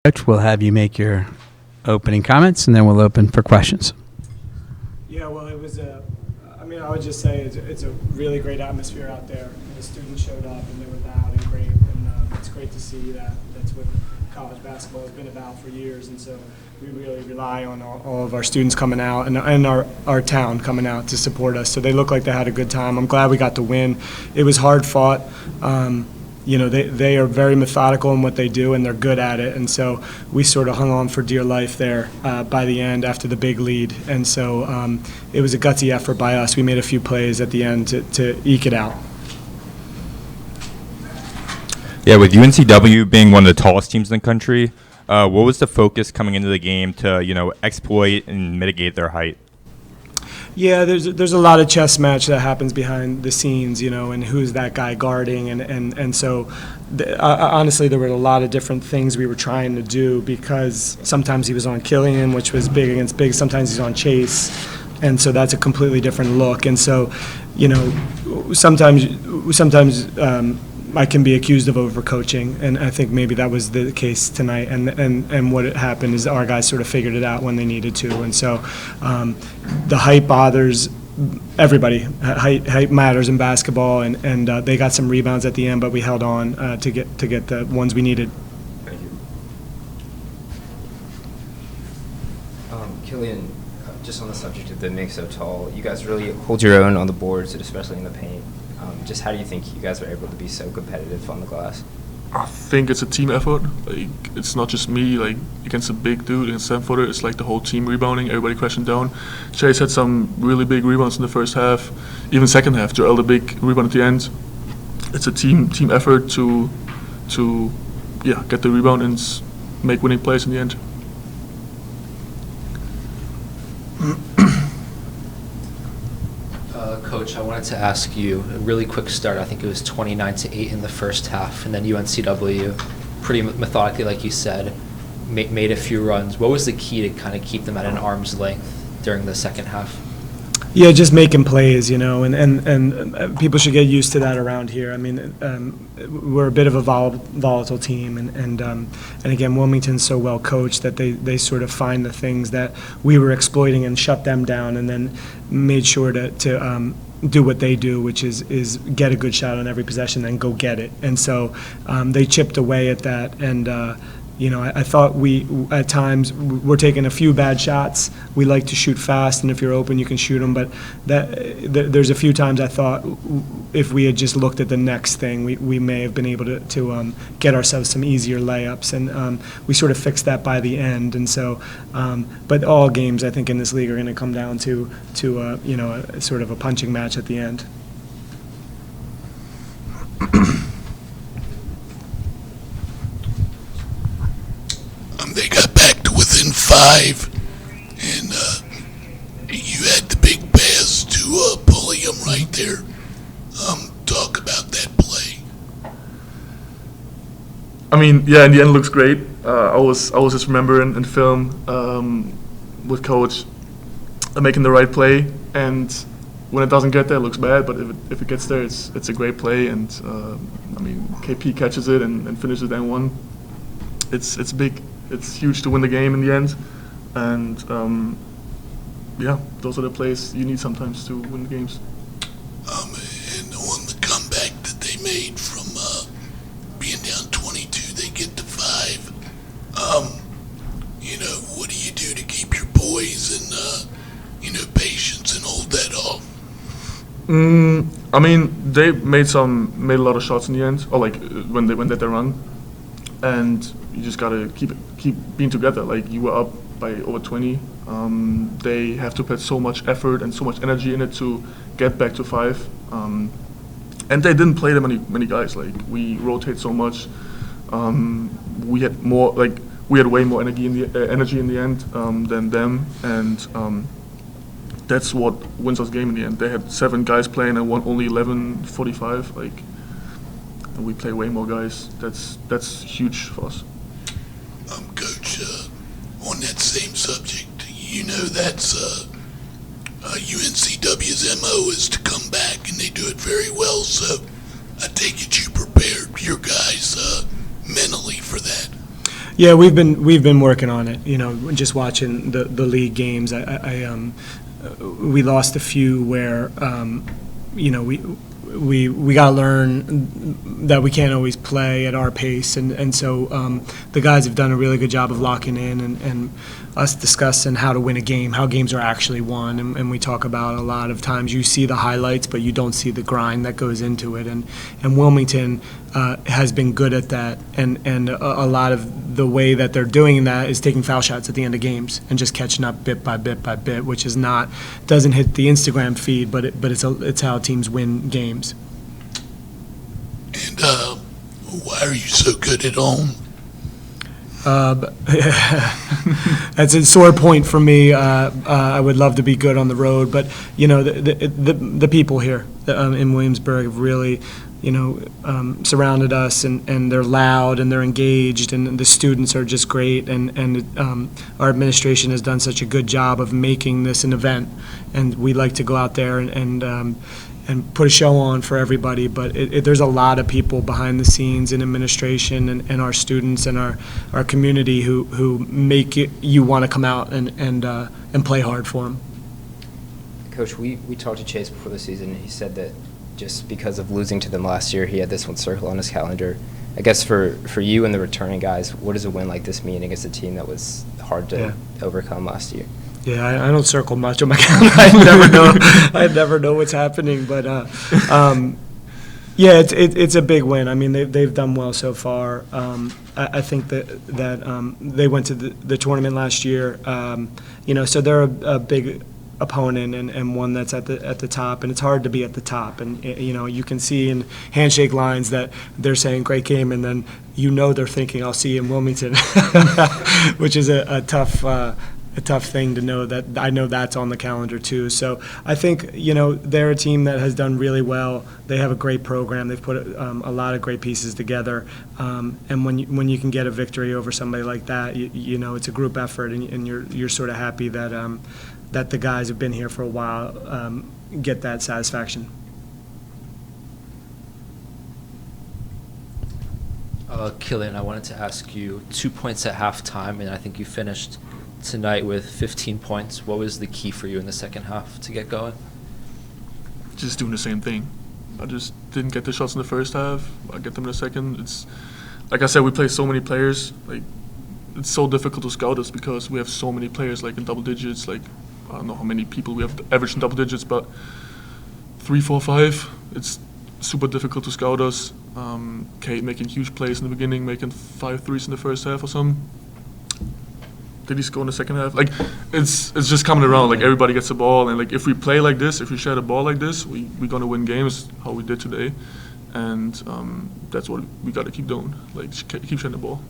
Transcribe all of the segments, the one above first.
Coach, we'll have you make your opening comments, and then we'll open for questions. Yeah, well, it was I would just say it's a really great atmosphere out there. The students showed up, and they were loud and great, and it's great to see that. That's what college basketball has been about for years, and so we really rely on all of our students coming out and our town coming out to support us. So they look like they had a good time. I'm glad we got to win. It was hard fought. They are very methodical in what they do, and they're good at it. And so we sort of hung on for dear life there by the end after the big lead. And so it was a gutsy effort by us. We made a few plays at the end to eke it out. Yeah, with UNCW being one of the tallest teams in the country, what was the focus coming into the game to, exploit and mitigate their height? Yeah, there's a lot of chess match that happens behind the scenes, and who's that guy guarding, and so honestly, there were a lot of different things we were trying to do because sometimes he was on Kilian, which was big against big, sometimes he's on Chase, and so that's a completely different look, and so, sometimes I can be accused of overcoaching, and I think maybe that was the case tonight. And what happened is our guys sort of figured it out when they needed to, and so the height bothers everybody. Height matters in basketball, and they got some rebounds at the end, but we held on to get the ones we needed. Thank you. Kilian, just on the subject of them being so tall, you guys really hold your own on the boards, especially in the paint. Just how do you think you guys are able to be so competitive on the glass? I think it's a team effort. It's not just me, against a big dude, against a 7-footer, it's the whole team rebounding, everybody crashing down. Chase had some really big rebounds in the first half, even second half. Joel, the big rebound at the end. It's a team effort to get the rebound and make winning plays in the end. Coach, I wanted to ask you a really quick start. I think it was 29-8 in the first half, and then UNCW, pretty methodically, like you said, made a few runs. What was the key to kind of keep them at an arm's length during the second half? Yeah, just making plays, and people should get used to that around here. I mean, we're a bit of a volatile team, and again, Wilmington's so well coached that they sort of find the things that we were exploiting and shut them down, and then made sure to do what they do, which is get a good shot on every possession and go get it. And so they chipped away at that, and I thought we, at times, we're taking a few bad shots. We like to shoot fast, and if you're open, you can shoot them. But there's a few times I thought if we had just looked at the next thing, we may have been able to get ourselves some easier layups. And we sort of fixed that by the end. And so, but all games, I think, in this league are going to come down to sort of a punching match at the end. They got back to within 5, and you had the big pass to Pulliam right there. Talk about that play. I mean, yeah, in the end, it looks great. I was just remembering in film with Coach making the right play, and when it doesn't get there, it looks bad. But if it gets there, it's a great play. And KP catches it and finishes it and 1. It's big. It's huge to win the game in the end, and those are the plays you need sometimes to win the games. And on the comeback that they made from being down 22, they get to 5. What do you do to keep your poise and patience and hold that off? They made a lot of shots in the end, or when they did their run, and you just gotta keep being together. You were up by over 20. They have to put so much effort and so much energy in it to get back to 5. And they didn't play that many guys. We rotate so much. We had more. We had way more energy in the end than them, and that's what wins us game in the end. They had 7 guys playing and won only 11:45. And we play way more guys. That's huge for us. Coach, on that same subject, that's UNCW's MO is to come back, and they do it very well. So I take it you prepared your guys mentally for that. Yeah, we've been working on it. You know, just watching the league games. We lost a few where, you know, we got to learn that we can't always play at our pace, and so the guys have done a really good job of locking in and us discussing how to win a game, how games are actually won, and we talk about a lot of times you see the highlights, but you don't see the grind that goes into it, and Wilmington has been good at that, and a lot of the way that they're doing that is taking foul shots at the end of games and just catching up bit by bit by bit, which is doesn't hit the Instagram feed, but it's how teams win games. And why are you so good at home? That's a sore point for me. I would love to be good on the road, but you know the people here in Williamsburg have really, you know, surrounded us, and they're loud and they're engaged, and the students are just great, and our administration has done such a good job of making this an event, and we like to go out there and put a show on for everybody, but there's a lot of people behind the scenes in administration and our students and our community who make you want to come out and play hard for them. Coach, we talked to Chase before the season. He said that just because of losing to them last year, he had this one circled on his calendar. I guess for you and the returning guys, what does a win like this mean against a team that was hard to overcome last year? Yeah, I don't circle much on my calendar. I never know what's happening, but yeah, it's a big win. I mean, they've done well so far. I think that they went to the tournament last year. You know, so they're a big opponent and one that's at the top, and it's hard to be at the top. And you know, you can see in handshake lines that they're saying great game, and then you know they're thinking I'll see you in Wilmington, which is a tough thing to know. That I know that's on the calendar too. So I think, you know, they're a team that has done really well. They have a great program. They've put a lot of great pieces together. And when you can get a victory over somebody like that, you know, it's a group effort, and you're sort of happy that that the guys have been here for a while get that satisfaction. Kilian, I wanted to ask you 2 points at halftime, and I think you finished tonight with 15 points. What was the key for you in the second half to get going? Just doing the same thing. I just didn't get the shots in the first half. I get them in the second. It's like I said, we play so many players. Like, it's so difficult to scout us because we have so many players like in double digits. Like, I don't know how many people we have average in double digits, but 3, 4, 5. It's super difficult to scout us. Kate making huge plays in the beginning, making 5 threes in the first half or something. Did he score in the second half? Like, it's just coming around. Like, everybody gets the ball, and like if we play like this, if we share the ball like this, we're gonna win games. How we did today, and that's what we got to keep doing. Like, keep sharing the ball.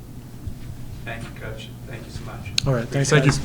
Thank you, Coach. Thank you so much. All right, thanks, Thank guys. you.